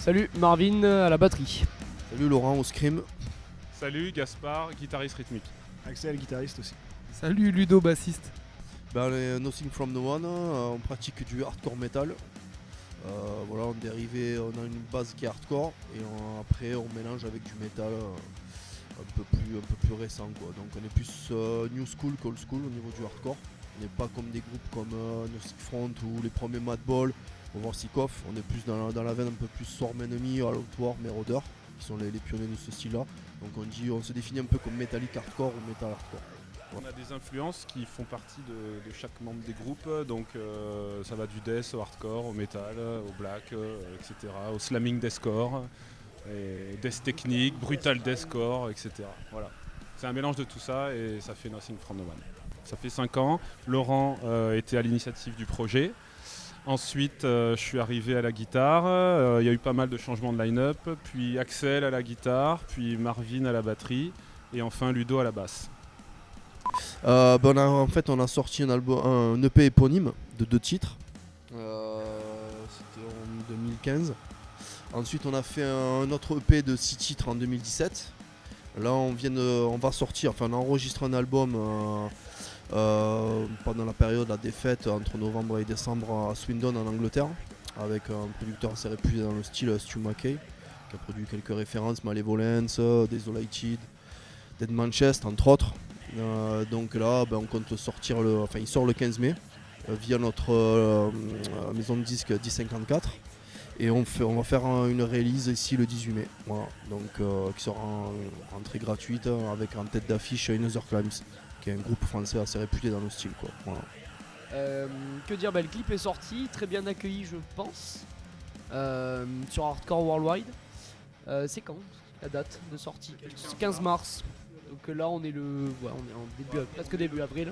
Salut, Marvin à la batterie. Salut Laurent au scrim. Salut, Gaspard, guitariste rythmique. Axel, guitariste aussi. Salut Ludo, bassiste. Les Nothing from No One, on pratique du hardcore metal. Voilà, on a une base qui est hardcore et après on mélange avec du metal un peu plus récent quoi. Donc on est plus new school qu'old school au niveau du hardcore. On n'est pas comme des groupes comme No Sick Front ou les premiers Madball, Overseekoff. On est plus dans la veine un peu plus Swarm Enemy, All Out War, Marauder, qui sont les pionniers de ce style là. Donc on se définit un peu comme metallic hardcore ou metal hardcore. On a des influences qui font partie de chaque membre des groupes, donc ça va du death au hardcore, au metal, au black, etc., au slamming deathcore, et death technique, brutal deathcore, etc. Voilà. C'est un mélange de tout ça et ça fait Nothing from No One. Ça fait 5 ans, Laurent était à l'initiative du projet. Ensuite, je suis arrivé à la guitare, il y a eu pas mal de changements de line-up, puis Axel à la guitare, puis Marvin à la batterie, et enfin Ludo à la basse. On a sorti un EP éponyme de 2 titres. C'était en 2015. Ensuite on a fait un autre EP de 6 titres en 2017. Là on a enregistré un album pendant la période de la défaite entre novembre et décembre à Swindon en Angleterre, avec un producteur assez réputé dans le style, Stu Mackay, qui a produit quelques références, Malevolence, Desolated, Dead Manchester entre autres. Donc là on compte sortir il sort le 15 mai via notre maison de disques 1054 et on va faire une release ici le 18 mai, voilà. Donc qui sera en entrée gratuite avec en tête d'affiche Another Climbs, qui est un groupe français assez réputé dans le style quoi. Voilà. Que dire, le clip est sorti, très bien accueilli je pense, sur Hardcore Worldwide. C'est quand la date de sortie? 15 mars. Donc là on est on est en presque début avril.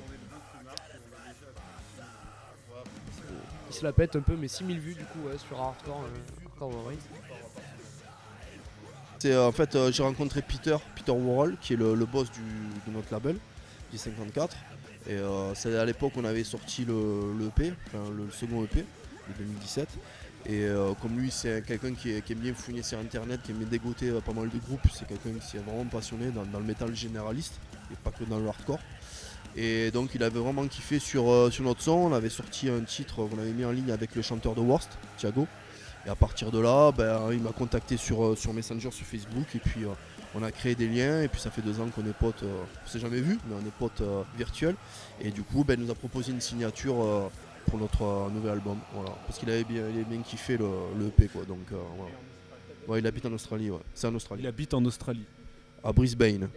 Il se la pète un peu, mais 6000 vues du coup sur Hardcore Worldwide. J'ai rencontré Peter Worrell, qui est le boss de notre label, J54. Et c'est à l'époque on avait sorti le EP, le second EP de 2017. Et comme lui c'est quelqu'un qui aime bien fouiner sur internet, qui aime bien dégoter pas mal de groupes, c'est quelqu'un qui est vraiment passionné dans le métal généraliste et pas que dans le hardcore. Et donc il avait vraiment kiffé sur notre son. On avait sorti un titre qu'on avait mis en ligne avec le chanteur de Worst, Thiago. Et à partir de là, il m'a contacté sur Messenger, sur Facebook, et puis on a créé des liens. Et puis ça fait 2 ans qu'on est potes, on s'est jamais vu, mais on est potes virtuels. Et du coup, il nous a proposé une signature pour notre nouvel album, voilà. Parce qu'il avait bien kiffé le EP quoi. Donc voilà. Ouais, il habite en Australie, ouais. C'est en Australie. Il habite en Australie. À Brisbane.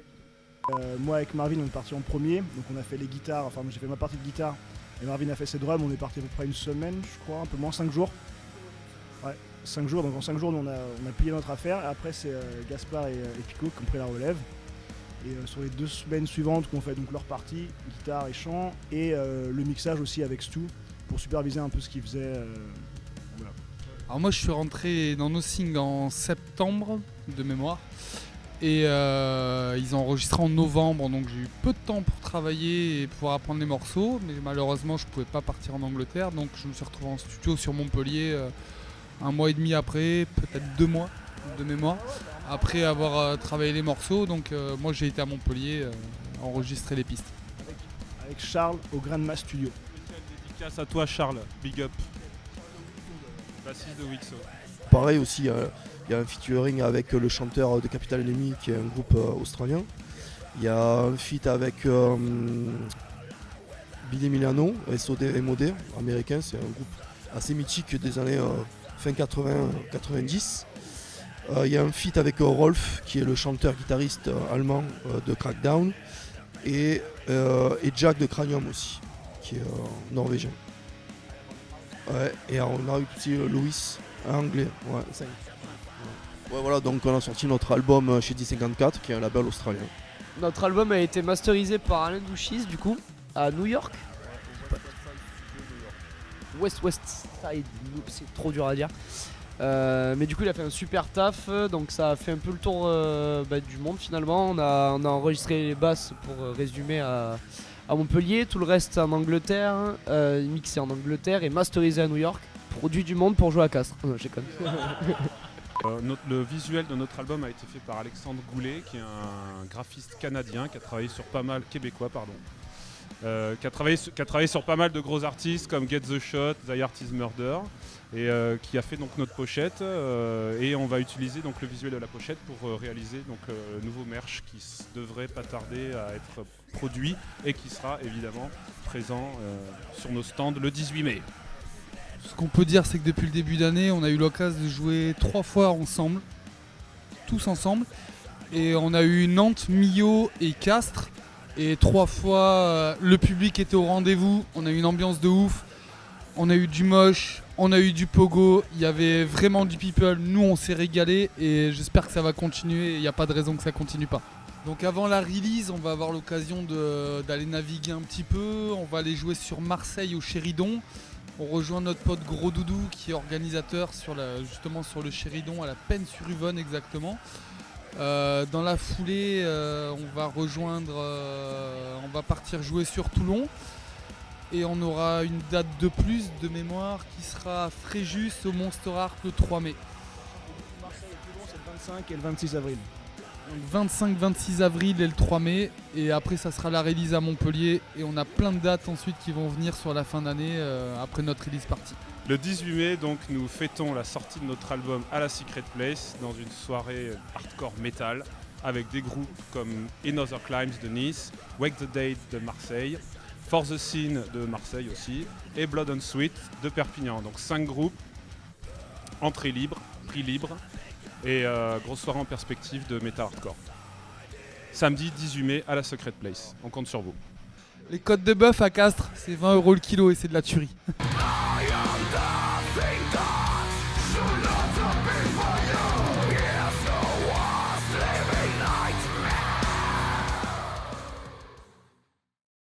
Moi avec Marvin on est parti en premier, donc on a fait les guitares, moi j'ai fait ma partie de guitare et Marvin a fait ses drums. On est parti à peu près une semaine je crois, un peu moins, 5 jours. Ouais, 5 jours, donc en 5 jours nous, on a plié notre affaire. Après c'est Gaspard et Pico qui ont pris la relève. Et sur les 2 semaines suivantes qu'on fait donc leur partie, guitare et chant, et le mixage aussi avec Stu pour superviser un peu ce qu'il faisait. Voilà. Alors moi je suis rentré dans Nothing en septembre de mémoire et ils ont enregistré en novembre, donc j'ai eu peu de temps pour travailler et pouvoir apprendre les morceaux, mais malheureusement je pouvais pas partir en Angleterre, donc je me suis retrouvé en studio sur Montpellier 1 mois et demi après, peut-être 2 mois de mémoire, après avoir travaillé les morceaux. Donc moi j'ai été à Montpellier enregistrer les pistes. Avec Charles au Grandma Studio. Dédicace à toi Charles, big up. Bassiste de Wixo. Pareil aussi, il y a un featuring avec le chanteur de Capital Enemy, qui est un groupe australien. Il y a un feat avec Billy Milano, MOD, américain. C'est un groupe assez mythique des années fin 80-90. Il y a un feat avec Rolf, qui est le chanteur-guitariste allemand de Crackdown. Et Jack de Cranium aussi, qui est norvégien. Ouais, et on a eu aussi Louis, anglais. Ouais. Ouais, voilà, donc on a sorti notre album chez D54, qui est un label australien. Notre album a été masterisé par Alain Douchis du coup à New York. West Side, c'est trop dur à dire. Mais du coup il a fait un super taf, donc ça a fait un peu le tour du monde finalement. On a enregistré les basses pour résumer à Montpellier, tout le reste en Angleterre, mixé en Angleterre et masterisé à New York. Produit du monde pour jouer à Castres. Non, je déconne. Le visuel de notre album a été fait par Alexandre Goulet, qui est un graphiste canadien qui a travaillé sur pas mal québécois, pardon. Qui a travaillé sur pas mal de gros artistes comme Get the Shot, The Art is Murder, et qui a fait donc notre pochette. Et on va utiliser donc le visuel de la pochette pour réaliser donc le nouveau merch qui devrait pas tarder à être produit et qui sera évidemment présent sur nos stands le 18 mai. Ce qu'on peut dire, c'est que depuis le début d'année, on a eu l'occasion de jouer 3 fois ensemble, tous ensemble. Et on a eu Nantes, Millau et Castres. Et 3 fois, le public était au rendez-vous. On a eu une ambiance de ouf. On a eu du moche, on a eu du pogo. Il y avait vraiment du people. Nous, on s'est régalé et j'espère que ça va continuer. Il n'y a pas de raison que ça continue pas. Donc avant la release, on va avoir l'occasion d'aller naviguer un petit peu. On va aller jouer sur Marseille au Chéridon. On rejoint notre pote Gros Doudou qui est organisateur justement sur le Chéridon à la Penne-sur-Yvonne exactement. Dans la foulée, on va partir jouer sur Toulon et on aura une date de plus de mémoire qui sera à Fréjus au Monster Arc le 3 mai. Marseille et Toulon, c'est le 25 et le 26 avril. Donc 25-26 avril et le 3 mai, et après ça sera la release à Montpellier, et on a plein de dates ensuite qui vont venir sur la fin d'année après notre release party. Le 18 mai, donc, nous fêtons la sortie de notre album à la Secret Place dans une soirée hardcore metal avec des groupes comme In Other Climes de Nice, Wake the Date de Marseille, For the Scene de Marseille aussi et Blood and Sweat de Perpignan. Donc 5 groupes, entrée libre, prix libre et grosse soirée en perspective de metal hardcore. Samedi 18 mai à la Secret Place. On compte sur vous. Les côtes de bœuf à Castres, c'est 20 € le kilo et c'est de la tuerie.